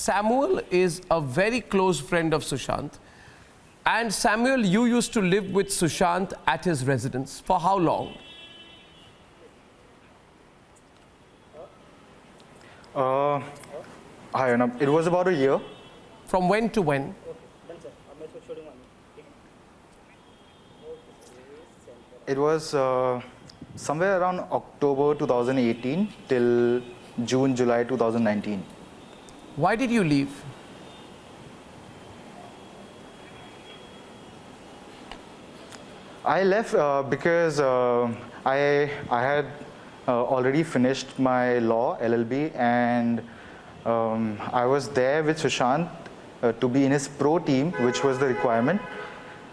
Samuel is a very close friend of Sushant. And Samuel, you used to live with Sushant at his residence. For how long? Hi, Arnab. It was about a year. From when to when? It was somewhere around October 2018 till June, July 2019. Why did you leave? I left because I had already finished my law LLB, and I was there with Sushant to be in his pro team, which was the requirement.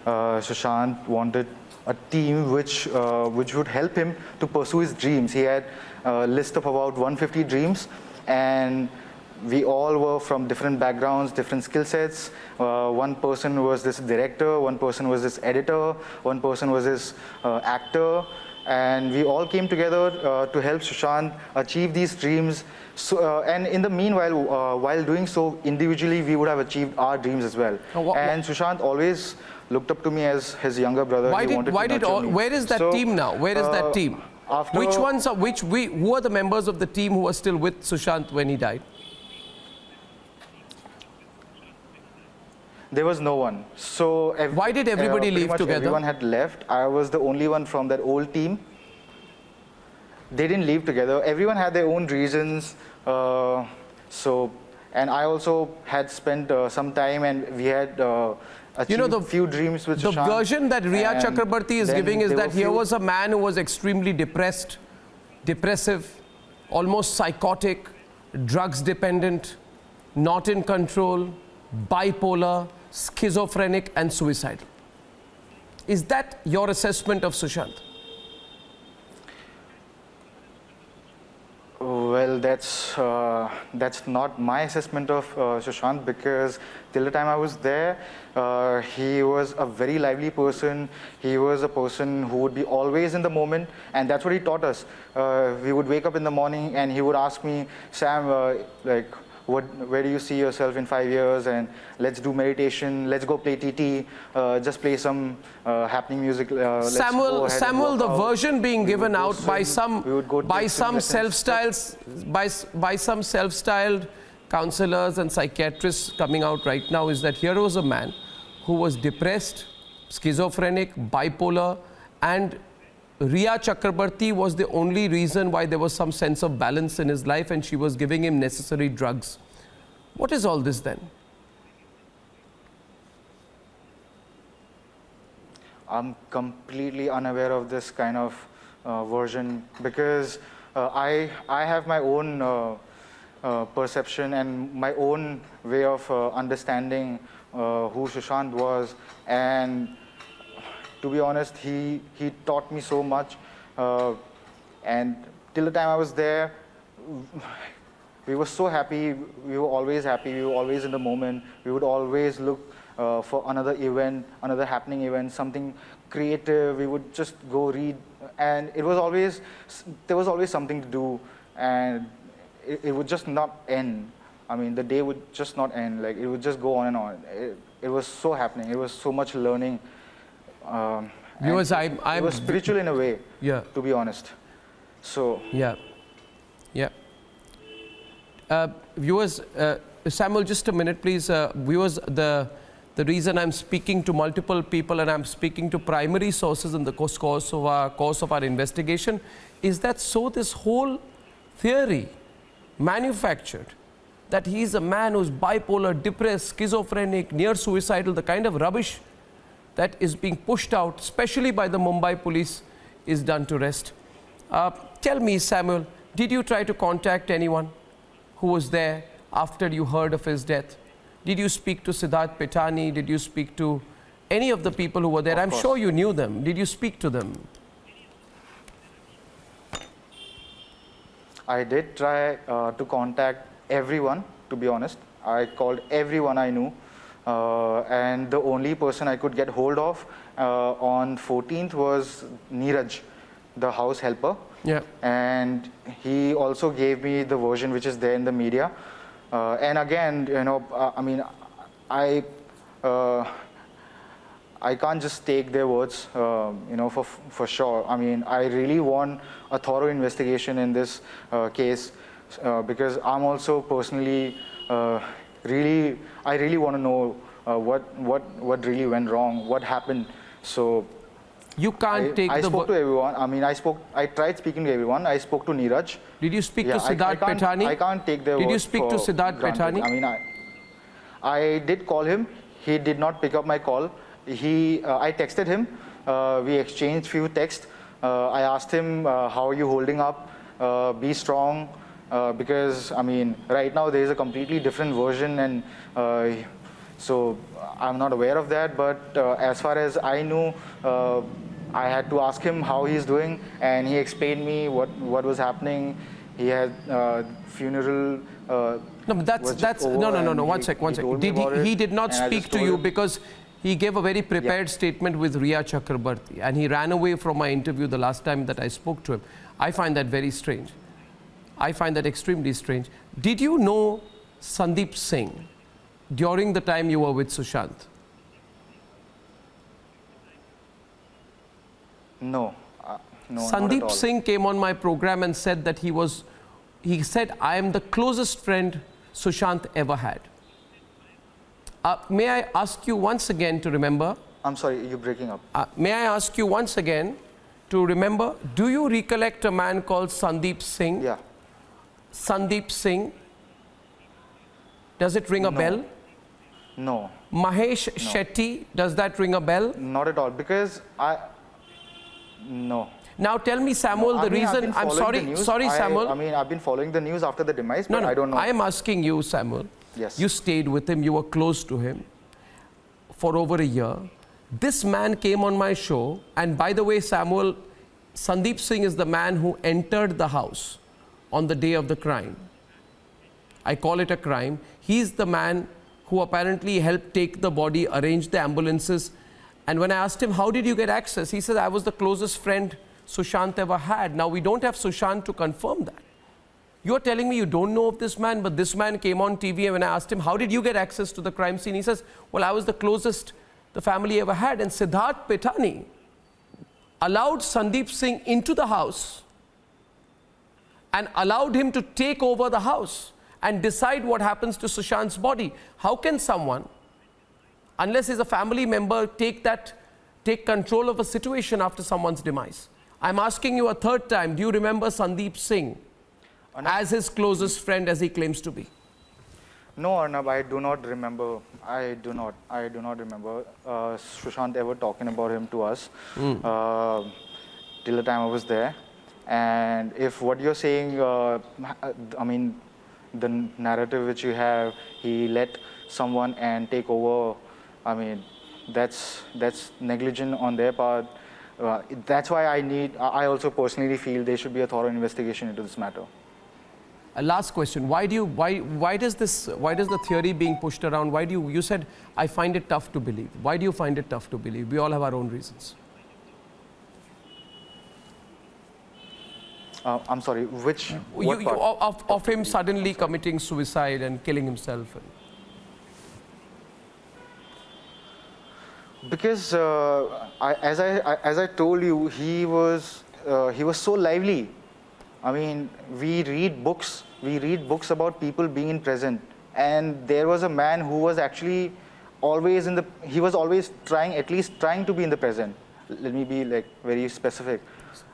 Sushant wanted a team which would help him to pursue his dreams. He had a list of about 150 dreams, and we all were from different backgrounds, different skill sets. One person was this director, one person was this editor, one person was this actor, and we all came together to help Sushant achieve these dreams. So, and in the meanwhile, while doing so, individually we would have achieved our dreams as well. And Sushant always looked up to me as his younger brother. Where is that team now? Where is that team? Who are the members of the team who are still with Sushant when he died? There was no one. So why did everybody leave together? Everyone had left. I was the only one from that old team. They didn't leave together. Everyone had their own reasons. And I also had spent some time, and we had achieved a few dreams with Sushant. The version that Riya Chakrabarti is giving is that here was a man who was extremely depressed, depressive, almost psychotic, drugs dependent, not in control, bipolar, schizophrenic and suicidal. Is that your assessment of Sushant? Well, that's not my assessment of Sushant, because till the time I was there, he was a very lively person. He was a person who would be always in the moment, and that's what he taught us. We would wake up in the morning and he would ask me, Sam, where do you see yourself in 5 years? And let's do meditation. Let's go play TT. Just play some happening music. Samuel, the version being given out by some self-styled counselors and psychiatrists coming out right now is that here was a man who was depressed, schizophrenic, bipolar, and Riya Chakrabarti was the only reason why there was some sense of balance in his life, and she was giving him necessary drugs. What is all this then? I'm completely unaware of this kind of version, because I have my own perception and my own way of understanding who Sushant was, and to be honest, he taught me so much, and till the time I was there, we were so happy. We were always happy. We were always in the moment. We would always look for another event, another happening event, something creative. We would just go read, and there was always something to do, and it would just not end. I mean, the day would just not end. Like, it would just go on and on. It was so happening. It was so much learning. It was spiritual in a way, yeah, to be honest. So yeah. Viewers, Samuel, just a minute, please. Viewers, the reason I'm speaking to multiple people and I'm speaking to primary sources in the course of our investigation is that this whole theory manufactured that he's a man who's bipolar, depressed, schizophrenic, near suicidal, the kind of rubbish that is being pushed out, especially by the Mumbai police, is done to rest. Tell me, Samuel, did you try to contact anyone who was there after you heard of his death? Did you speak to Siddharth Pitani? Did you speak to any of the people who were there? I'm sure you knew them. Did you speak to them? I did try to contact everyone, to be honest. I called everyone I knew. And the only person I could get hold of on 14th was Neeraj, the house helper. Yeah. And he also gave me the version which is there in the media. And again, I mean, I uh, I can't just take their words, for sure. I mean, I really want a thorough investigation in this case because I'm also personally I really want to know what really went wrong, what happened. So You can't take I the... spoke to everyone. I mean, I tried speaking to everyone. I spoke to Neeraj. Did you speak to I Siddharth Petani? I can't take their Did you words speak to for Siddharth granted. Petani? I mean, I did call him. He did not pick up my call. I texted him. We exchanged few texts. I asked him, how are you holding up? Be strong. Because, I mean, right now there is a completely different version, and so I'm not aware of that. But as far as I knew, I had to ask him how he's doing, and he explained me what was happening. He had funeral. No, but that's no. One sec. He did not speak to you because he gave a very prepared statement with Riya Chakrabarti, and he ran away from my interview the last time that I spoke to him. I find that very strange. I find that extremely strange. Did you know Sandeep Singh during the time you were with Sushant? No, no, not at Sandeep all. Singh came on my program and said that he said, I am the closest friend Sushant ever had. May I ask you once again to remember? I'm sorry, you're breaking up. May I ask you once again to remember, do you recollect a man called Sandeep Singh? Yeah. Sandeep Singh? Does it ring a bell? No. Mahesh Shetty, does that ring a bell? Not at all, because no. Now tell me, Samuel, the reason, I'm sorry, Samuel. I mean, I've been following the news after the demise, but No, I don't know. I am asking you, Samuel. Yes. You stayed with him, you were close to him for over a year. This man came on my show, and by the way, Samuel, Sandeep Singh is the man who entered the house on the day of the crime. I call it a crime. He's the man who apparently helped take the body, arrange the ambulances. And when I asked him, how did you get access? He said, I was the closest friend Sushant ever had. Now, we don't have Sushant to confirm that. You're telling me you don't know of this man, but this man came on TV, and when I asked him, how did you get access to the crime scene? He says, well, I was the closest the family ever had. And Siddharth Petani allowed Sandeep Singh into the house and allowed him to take over the house and decide what happens to Sushant's body. How can someone, unless he's a family member, take control of a situation after someone's demise? I'm asking you a third time, do you remember Sandeep Singh as his closest friend as he claims to be? No, Arnab, I do not remember. I do not remember Sushant ever talking about him to us till the time I was there. And if what you're saying, I mean, the narrative which you have, he let someone and take over, I mean, that's negligent on their part. That's why I also personally feel there should be a thorough investigation into this matter. Last question, why does the theory being pushed around, you said, I find it tough to believe. Why do you find it tough to believe? We all have our own reasons. I'm sorry, what part? Of him suddenly committing suicide and killing himself. Because as I told you, he was so lively. I mean, we read books about people being in present, and there was a man who was actually always he was always at least trying to be in the present. Let me be like very specific.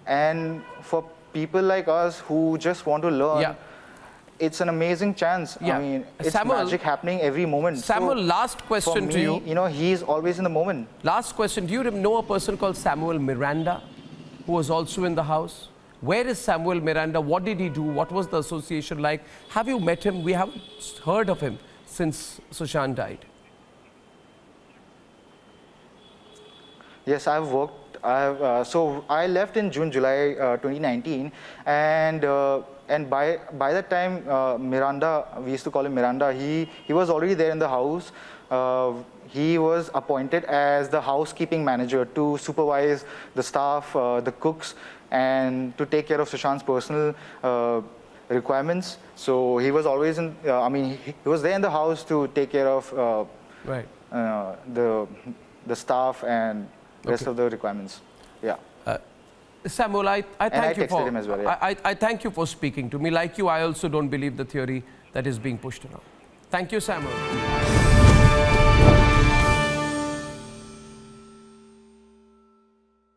And for people like us who just want to learn, it's an amazing chance. I mean, it's magic happening every moment. Samuel, so last question for me, to you. You know, he's always in the moment. Last question. Do you know a person called Samuel Miranda, who was also in the house? Where is Samuel Miranda? What did he do? What was the association like? Have you met him? We haven't heard of him since Sushant died. Yes, I've worked. So I left in July 2019, and by that time, Miranda, we used to call him Miranda. He was already there in the house. He was appointed as the housekeeping manager to supervise the staff, the cooks, and to take care of Sushant's personal requirements. So he was always in, I mean, he was there in the house to take care of Right. the staff and rest Okay. of the requirements. Yeah. Samuel, I thank you texted for him as well, yeah. I thank you for speaking to me. Like you, I also don't believe the theory that is being pushed around. Thank you, Samuel.